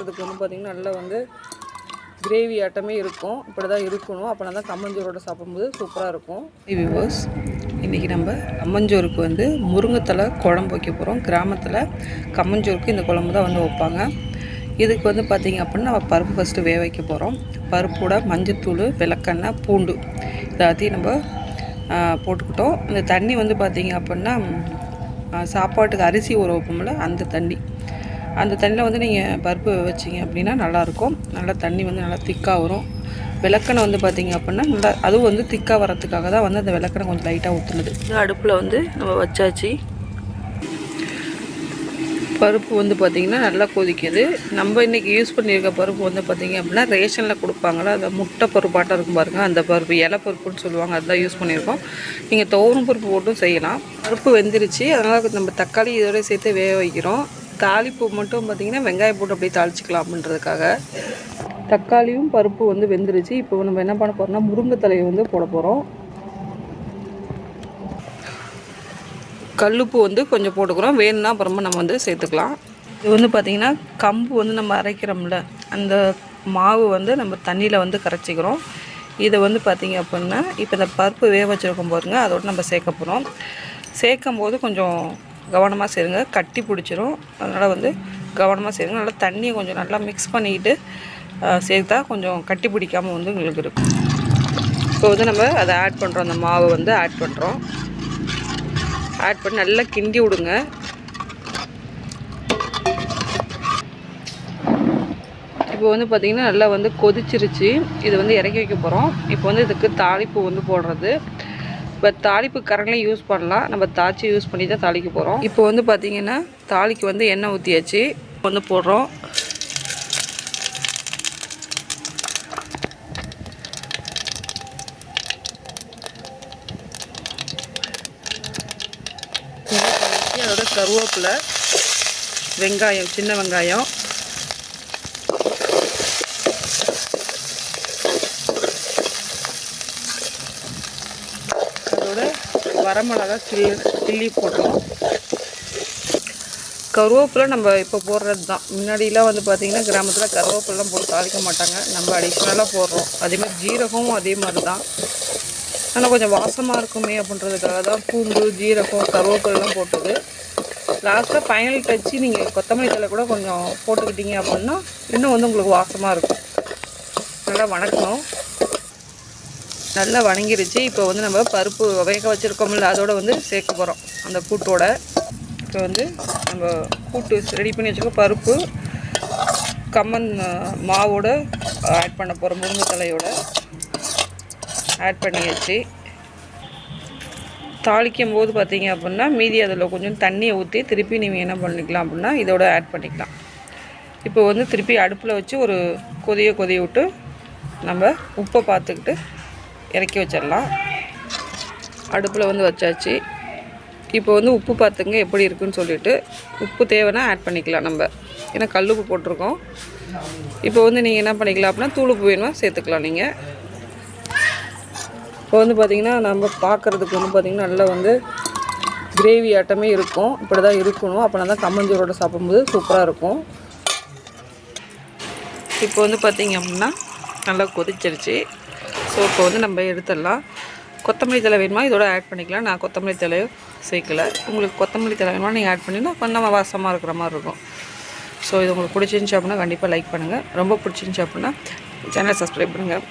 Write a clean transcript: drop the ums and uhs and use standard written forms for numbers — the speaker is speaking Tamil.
அதுக்கு வந்து பார்த்திங்கன்னா நல்லா வந்து கிரேவி ஆட்டமே இருக்கும். இப்படி தான் இருக்கணும். அப்போனா தான் கம்மஞ்சோரோட சாப்பிடும்போது சூப்பராக இருக்கும். வியூவர்ஸ், இன்றைக்கி நம்ம கம்மஞ்சோருக்கு வந்து முருங்கைத்தலை குழம்பு வைக்க போகிறோம். கிராமத்தில் கம்மஞ்சோருக்கு இந்த குழம்பு தான் வந்து வைப்பாங்க. இதுக்கு வந்து பார்த்திங்க அப்படின்னா நம்ம பருப்பு ஃபஸ்ட்டு வேக வைக்க போகிறோம். பருப்போட மஞ்சத்தூள், விளக்கெண்ணெய், பூண்டு எல்லாத்தையும் நம்ம போட்டுக்கிட்டோம். இந்த தண்ணி வந்து பார்த்திங்க அப்படின்னா சாப்பாட்டுக்கு அரிசி ஊற வைப்போம்ல அந்த தண்ணி. அந்த தண்ணியில் வந்து நீங்கள் பருப்பு வச்சிங்க அப்படின்னா நல்லாயிருக்கும். நல்லா தண்ணி வந்து நல்லா திக்காக வரும். விளக்கெண்ணெய் வந்து பார்த்திங்க அப்படின்னா நல்லா அதுவும் வந்து திக்காக வரத்துக்காக தான் வந்து அந்த விளக்கெண்ணெய் கொஞ்சம் லைட்டாக ஊற்றுனது. அடுப்பில் வந்து நம்ம வச்சாச்சு. பருப்பு வந்து பார்த்திங்கன்னா நல்லா கொதிக்குது. நம்ம இன்றைக்கி யூஸ் பண்ணியிருக்க பருப்பு வந்து பார்த்திங்க அப்படின்னா ரேஷனில் கொடுப்பாங்களா அந்த முட்டை பருப்பாட்டம் இருக்கும் பாருங்கள், அந்த பருப்பு இலை பருப்புன்னு சொல்லுவாங்க, அதுதான் யூஸ் பண்ணியிருக்கோம். நீங்கள் துவரம் பருப்பு போட்டும் செய்யலாம். பருப்பு வெந்துருச்சு, அதனால் நம்ம தக்காளி இதோட சேர்த்து வேக வைக்கிறோம். தாளிப்பு மட்டும் பார்த்திங்கன்னா வெங்காயம் போட்டு அப்படியே தாளிச்சிக்கலாம் அப்படின்றதுக்காக. தக்காளியும் பருப்பு வந்து வெந்துருச்சு. இப்போ நம்ம என்ன பண்ண போகிறோம்னா முருங்கைத்தலையை வந்து போட போகிறோம். கல்லுப்பு வந்து கொஞ்சம் போட்டுக்கிறோம், வேணும்னா அப்புறமா நம்ம வந்து சேர்த்துக்கலாம். இது வந்து பார்த்திங்கன்னா கம்பு வந்து நம்ம அரைக்கிறோம்ல அந்த மாவு வந்து நம்ம தண்ணியில் வந்து கரைச்சிக்கிறோம். இதை வந்து பார்த்திங்க அப்படின்னா இப்போ இந்த பருப்பு வேக வச்சுருக்கும் போதுங்க அதோடு நம்ம சேர்க்க போகிறோம். சேர்க்கும் போது கொஞ்சம் கவனமாக சேருங்க, கட்டி பிடிச்சிரும். அதனால் வந்து கவனமாக சேருங்க. நல்லா தண்ணியை கொஞ்சம் நல்லா மிக்ஸ் பண்ணிக்கிட்டு சேர்த்தா கொஞ்சம் கட்டி பிடிக்காமல் வந்து உங்களுக்கு இருக்கும். இப்போ வந்து நம்ம அதை ஆட் பண்ணுறோம். அந்த மாவை வந்து ஆட் பண்ணுறோம். ஆட் பண்ணி நல்லா கிண்டி விடுங்க. இப்போ வந்து பார்த்திங்கன்னா நல்லா வந்து கொதிச்சிருச்சு. இது வந்து இறக்கி வைக்க போகிறோம். இப்போ வந்து இதுக்கு தாளிப்பு வந்து போடுறது. இப்போ தாளிப்பு கரண்டில் யூஸ் பண்ணலாம், நம்ம தாச்சி யூஸ் பண்ணி தான் தாளிக்க போகிறோம். இப்போ வந்து பார்த்திங்கன்னா தாளிக்கு வந்து எண்ணெய் ஊற்றியாச்சு, வந்து போடுறோம். அதோட கருவேப்பிலை, வெங்காயம், சின்ன வெங்காயம், அதோட வரமிளகா கிள்ளி போடுறோம். கருவேப்பிலை நம்ம இப்போ போடுறது தான். முன்னாடிலாம் வந்து பார்த்திங்கன்னா கிராமத்தில் கருவேப்பிலாம் போட்டு தாளிக்க மாட்டாங்க, நம்ம அடிஷ்னலாக போடுறோம். அதேமாதிரி ஜீரகமும் அதே மாதிரி தான். ஆனால் கொஞ்சம் வாசமாக இருக்குமே அப்படின்றதுக்காக தான் பூண்டு, ஜீரகம், கருவேப்பிலாம் போட்டது. லாஸ்ட்டாக ஃபைனல் டச்சு நீங்கள் கொத்தமல்லி தழை கூட கொஞ்சம் போட்டுக்கிட்டீங்க அப்படின்னா இன்னும் வந்து உங்களுக்கு வாசமாக இருக்கும். நல்லா வணக்கணும். நல்லா வணங்கிருச்சு. இப்போ வந்து நம்ம பருப்பு வேக வச்சுருக்கோம்ல அதோட வந்து சேர்க்க போகிறோம் அந்த கூட்டோட. இப்போ வந்து நம்ம கூட்டு ரெடி பண்ணி வச்சுருக்க பருப்பு கம்மன் மாவோட ஆட் பண்ண போகிறோம். முருங்கைத்தலையோட ஆட் பண்ணியாச்சு. தாளிக்கும் போது பார்த்திங்க அப்படின்னா மீதி அதில் கொஞ்சம் தண்ணியை ஊற்றி திருப்பி நீங்கள் என்ன பண்ணிக்கலாம் அப்படின்னா இதோட ஆட் பண்ணிக்கலாம். இப்போ வந்து திருப்பி அடுப்பில் வச்சு ஒரு கொதிய விட்டு நம்ம உப்பை பார்த்துக்கிட்டு இறக்கி வச்சிடலாம். அடுப்பில் வந்து வச்சாச்சு. இப்போ வந்து உப்பு பார்த்துங்க எப்படி இருக்குன்னு சொல்லிவிட்டு உப்பு தேவைன்னா ஆட் பண்ணிக்கலாம் நம்ம, ஏன்னா கல்லுப்பு போட்டிருக்கோம். இப்போ வந்து நீங்கள் என்ன பண்ணிக்கலாம் அப்படின்னா தூளுப்பு வேணுமா சேர்த்துக்கலாம் நீங்கள். இப்போ வந்து பார்த்திங்கன்னா நம்ம பார்க்குறதுக்கு வந்து பார்த்திங்கன்னா நல்லா வந்து கிரேவி ஆட்டமே இருக்கும். இப்படி தான் இருக்கணும். அப்போனா தான் கம்மஞ்சோரோட சாப்பிடும்போது சூப்பராக இருக்கும். இப்போ வந்து பார்த்திங்க அப்படின்னா நல்லா கொதிச்சிருச்சு. ஸோ இப்போ வந்து நம்ம எடுத்துடலாம். கொத்தமல்லி தழை வேணுமா இதோட ஆட் பண்ணிக்கலாம். நான் கொத்தமல்லி தழையும் சேர்க்கலை. உங்களுக்கு கொத்தமல்லி தழை வேணுமா நீங்கள் ஆட் பண்ணிங்கன்னா கொஞ்சம் வாசமாக இருக்கிற மாதிரி இருக்கும். ஸோ இது உங்களுக்கு பிடிச்சிருந்துச்சி அப்படின்னா கண்டிப்பாக லைக் பண்ணுங்கள். ரொம்ப பிடிச்சிருந்துச்சி அப்படின்னா சேனலை சப்ஸ்கிரைப் பண்ணுங்கள்.